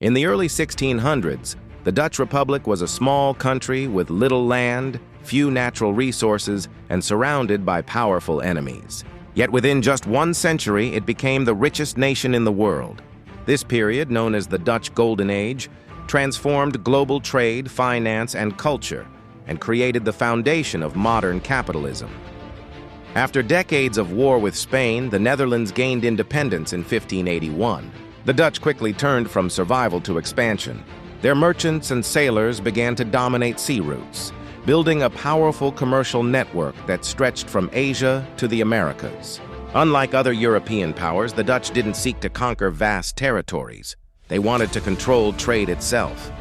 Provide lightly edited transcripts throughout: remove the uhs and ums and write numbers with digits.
In the early 1600s, the Dutch Republic was a small country with little land, few natural resources, and surrounded by powerful enemies. Yet within just 1 century, it became the richest nation in the world. This period, known as the Dutch Golden Age, transformed global trade, finance, and culture, and created the foundation of modern capitalism. After decades of war with Spain, the Netherlands gained independence in 1581. The Dutch quickly turned from survival to expansion. Their merchants and sailors began to dominate sea routes, building a powerful commercial network that stretched from Asia to the Americas. Unlike other European powers, the Dutch didn't seek to conquer vast territories. They wanted to control trade itself.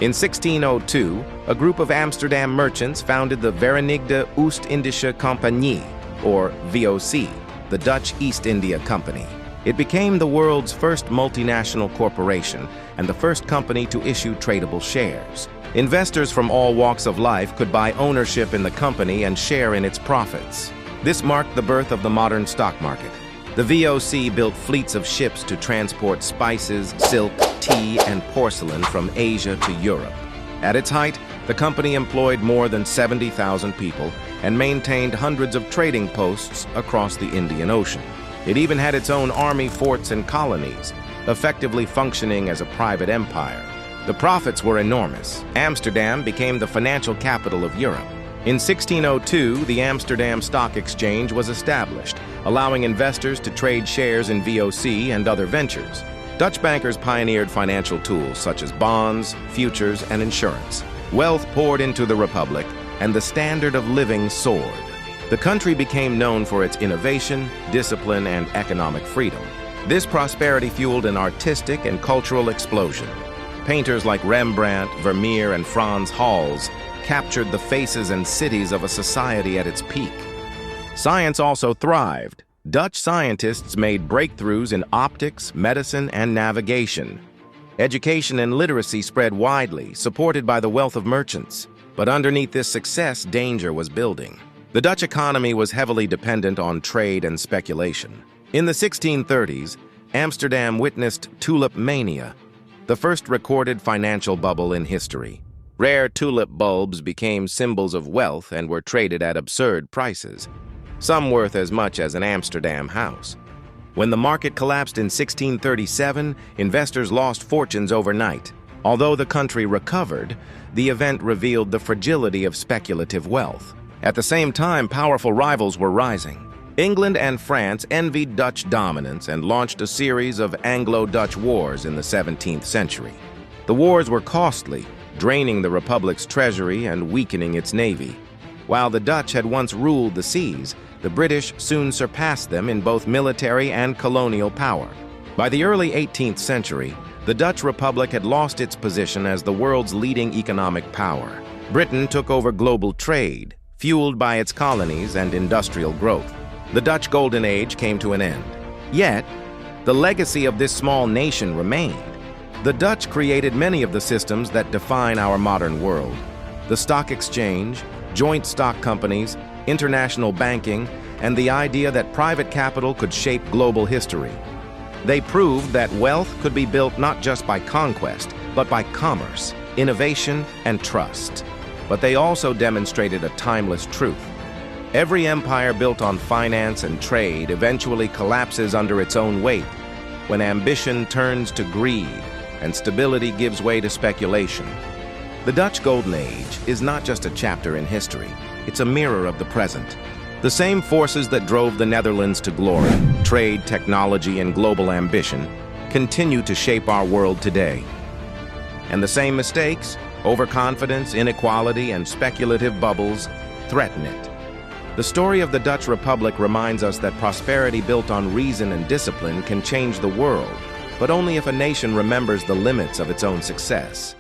In 1602, a group of Amsterdam merchants founded the Verenigde Oost-Indische Compagnie, or VOC, the Dutch East India Company. It became the world's first multinational corporation and the first company to issue tradable shares. Investors from all walks of life could buy ownership in the company and share in its profits. This marked the birth of the modern stock market. The VOC built fleets of ships to transport spices, silk, tea, and porcelain from Asia to Europe. At its height, the company employed more than 70,000 people and maintained hundreds of trading posts across the Indian Ocean. It even had its own army forts and colonies, effectively functioning as a private empire. The profits were enormous. Amsterdam became the financial capital of Europe. In 1602, the Amsterdam Stock Exchange was established, allowing investors to trade shares in VOC and other ventures. Dutch bankers pioneered financial tools such as bonds, futures, and insurance. Wealth poured into the Republic, and the standard of living soared. The country became known for its innovation, discipline, and economic freedom. This prosperity fueled an artistic and cultural explosion. Painters like Rembrandt, Vermeer, and Frans Hals captured the faces and cities of a society at its peak. Science also thrived. Dutch scientists made breakthroughs in optics, medicine, and navigation. Education and literacy spread widely, supported by the wealth of merchants. But underneath this success, danger was building. The Dutch economy was heavily dependent on trade and speculation. In the 1630s, Amsterdam witnessed Tulip Mania, the first recorded financial bubble in history. Rare tulip bulbs became symbols of wealth and were traded at absurd prices, some worth as much as an Amsterdam house. When the market collapsed in 1637, investors lost fortunes overnight. Although the country recovered, the event revealed the fragility of speculative wealth. At the same time, powerful rivals were rising. England and France envied Dutch dominance and launched a series of Anglo-Dutch wars in the 17th century. The wars were costly, draining the Republic's treasury and weakening its navy. While the Dutch had once ruled the seas, the British soon surpassed them in both military and colonial power. By the early 18th century, the Dutch Republic had lost its position as the world's leading economic power. Britain took over global trade, fueled by its colonies and industrial growth. The Dutch Golden Age came to an end. Yet, the legacy of this small nation remained. The Dutch created many of the systems that define our modern world. The stock exchange, joint stock companies, international banking, and the idea that private capital could shape global history. They proved that wealth could be built not just by conquest, but by commerce, innovation, and trust. But they also demonstrated a timeless truth. Every empire built on finance and trade eventually collapses under its own weight, when ambition turns to greed and stability gives way to speculation. The Dutch Golden Age is not just a chapter in history, it's a mirror of the present. The same forces that drove the Netherlands to glory, trade, technology, and global ambition, continue to shape our world today. And the same mistakes, overconfidence, inequality, and speculative bubbles, threaten it. The story of the Dutch Republic reminds us that prosperity built on reason and discipline can change the world, but only if a nation remembers the limits of its own success.